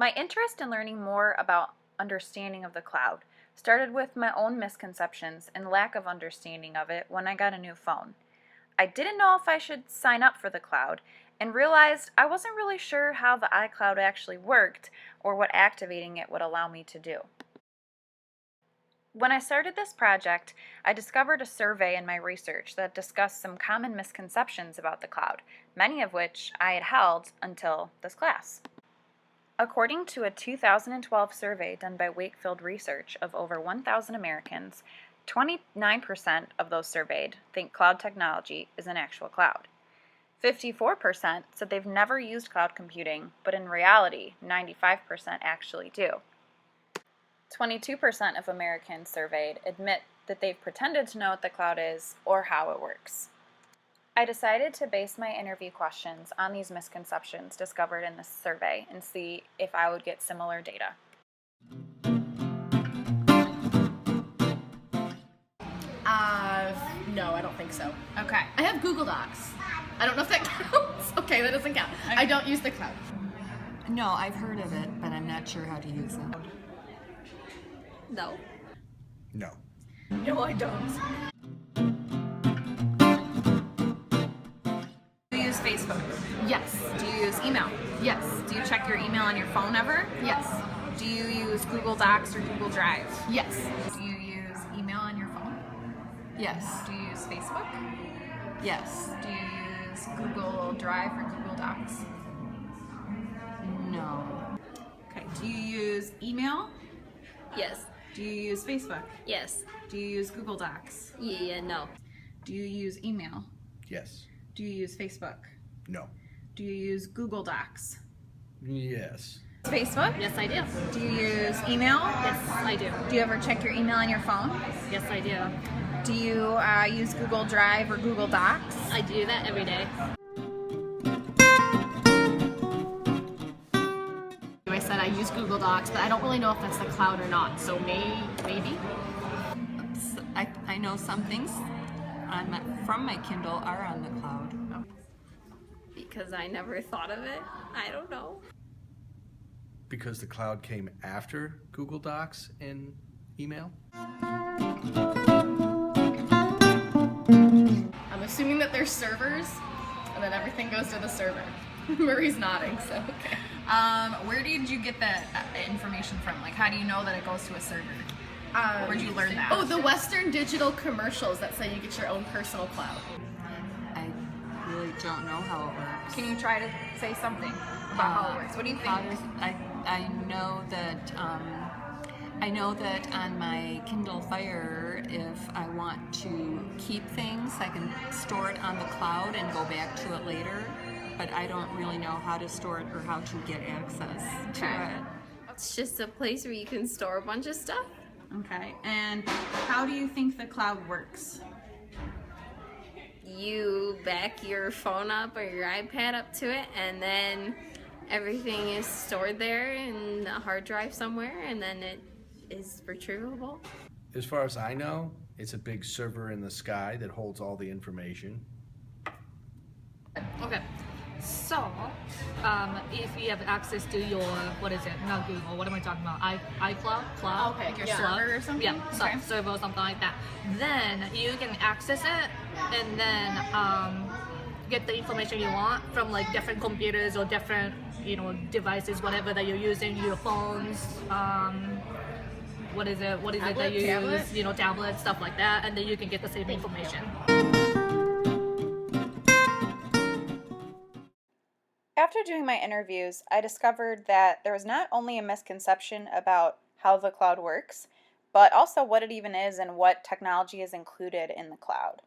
My interest in learning more about understanding of the cloud started with my own misconceptions and lack of understanding of it when I got a new phone. I didn't know if I should sign up for the cloud and realized I wasn't really sure how the iCloud actually worked or what activating it would allow me to do. When I started this project, I discovered a survey in my research that discussed some common misconceptions about the cloud, many of which I had held until this class. According to a 2012 survey done by Wakefield Research of over 1,000 Americans, 29% of those surveyed think cloud technology is an actual cloud. 54% said they've never used cloud computing, but in reality, 95% actually do. 22% of Americans surveyed admit that they've pretended to know what the cloud is or how it works. I decided to base my interview questions on these misconceptions discovered in this survey and see if I would get similar data. No, I don't think so. Okay. I have Google Docs. I don't know if that counts. Okay, that doesn't count. I don't use the cloud. No, I've heard of it, but I'm not sure how to use it. No. No. No, I don't. Do you use Facebook? Yes. Do you use email? Yes. Do you check your email on your phone ever? Yes. Do you use Google Docs or Google Drive? Yes. Do you use email on your phone? Yes. Do you use Facebook? Yes. Do you use Google Drive or Google Docs? No. Okay. Do you use email? Yes. Do you use Facebook? Yes. Do you use Google Docs? Yeah, no. Do you use email? Yes. Do you use Facebook? No. Do you use Google Docs? Yes. Facebook? Yes, I do. Do you use email? Yes, I do. Do you ever check your email on your phone? Yes, I do. Do you use Google Drive or Google Docs? I do that every day. I said I use Google Docs, but I don't really know if that's the cloud or not. So maybe. I know some things from my Kindle are on the cloud. Because I never thought of it. I don't know. Because the cloud came after Google Docs and email? I'm assuming that there's servers, and then everything goes to the server. Marie's nodding, so okay. Where did you get that information from? Like, how do you know that it goes to a server? Where'd you learn that? Oh, the Western digital commercials that say you get your own personal cloud. I really don't know how it works. Can you try to say something about how it works? What do you think? I know that on my Kindle Fire, if I want to keep things, I can store it on the cloud and go back to it later. But I don't really know how to store it or how to get access to it. It's just a place where you can store a bunch of stuff. Okay. And how do you think the cloud works? You back your phone up or your iPad up to it, and then everything is stored there in a hard drive somewhere, and then it is retrievable. As far as I know, it's a big server in the sky that holds all the information. Okay, so if you have access to your, what is it, not Google, what am I talking about, iCloud, cloud, Okay, like your cloud, server or something? yeah, Okay. server or something like that, then you can access it and then get the information you want from like different computers or different, devices, whatever that you're using, your phones, what is it that you tablet? use, tablets, stuff like that, and then you can get the same information. After doing my interviews, I discovered that there was not only a misconception about how the cloud works, but also what it even is and what technology is included in the cloud.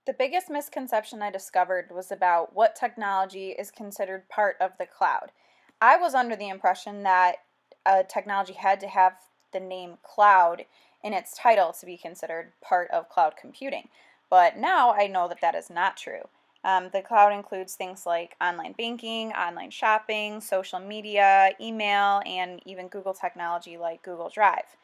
The biggest misconception I discovered was about what technology is considered part of the cloud. I was under the impression that a technology had to have the name cloud in its title to be considered part of cloud computing, but now I know that that is not true. The cloud includes things like online banking, online shopping, social media, email, and even Google technology like Google Drive.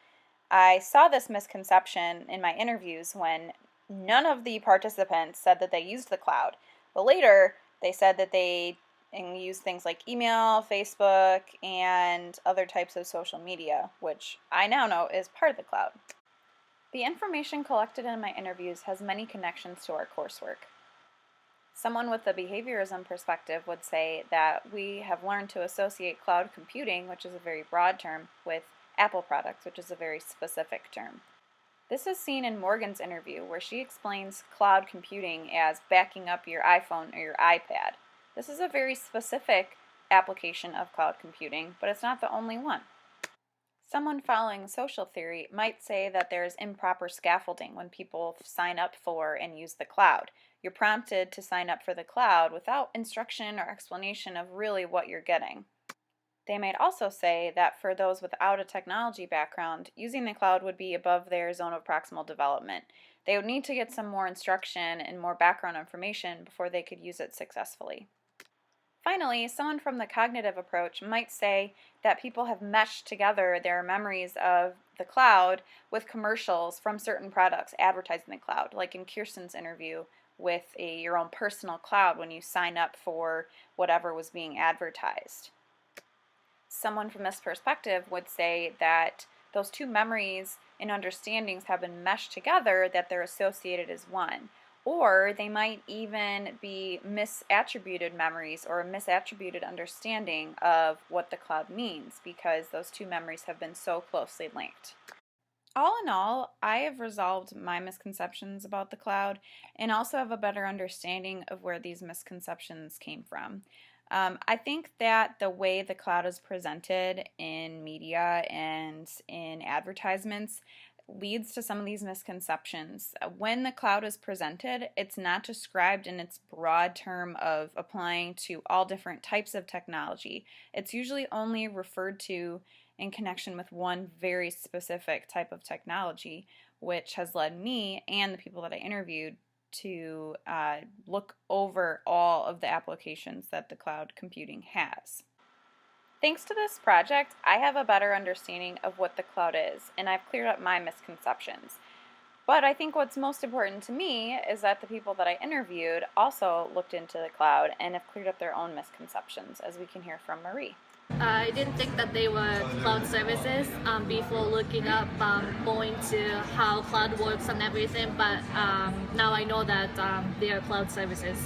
I saw this misconception in my interviews when none of the participants said that they used the cloud, but later they said that they and use things like email, Facebook, and other types of social media, which I now know is part of the cloud. The information collected in my interviews has many connections to our coursework. Someone with a behaviorism perspective would say that we have learned to associate cloud computing, which is a very broad term, with Apple products, which is a very specific term. This is seen in Morgan's interview, where she explains cloud computing as backing up your iPhone or your iPad. This is a very specific application of cloud computing, but it's not the only one. Someone following social theory might say that there's improper scaffolding when people sign up for and use the cloud. You're prompted to sign up for the cloud without instruction or explanation of really what you're getting. They might also say that for those without a technology background, using the cloud would be above their zone of proximal development. They would need to get some more instruction and more background information before they could use it successfully. Finally, someone from the cognitive approach might say that people have meshed together their memories of the cloud with commercials from certain products advertising the cloud, like in Kirsten's interview with your own personal cloud when you sign up for whatever was being advertised. Someone from this perspective would say that those two memories and understandings have been meshed together, that they're associated as one. Or they might even be misattributed memories or a misattributed understanding of what the cloud means because those two memories have been so closely linked. All in all, I have resolved my misconceptions about the cloud and also have a better understanding of where these misconceptions came from. I think that the way the cloud is presented in media and in advertisements leads to some of these misconceptions. When the cloud is presented, it's not described in its broad term of applying to all different types of technology. It's usually only referred to in connection with one very specific type of technology, which has led me and the people that I interviewed to look over all of the applications that the cloud computing has. Thanks to this project, I have a better understanding of what the cloud is, and I've cleared up my misconceptions. But I think what's most important to me is that the people that I interviewed also looked into the cloud and have cleared up their own misconceptions, as we can hear from Marie. I didn't think that they were cloud services before looking up, going to how cloud works and everything, but now I know that they are cloud services.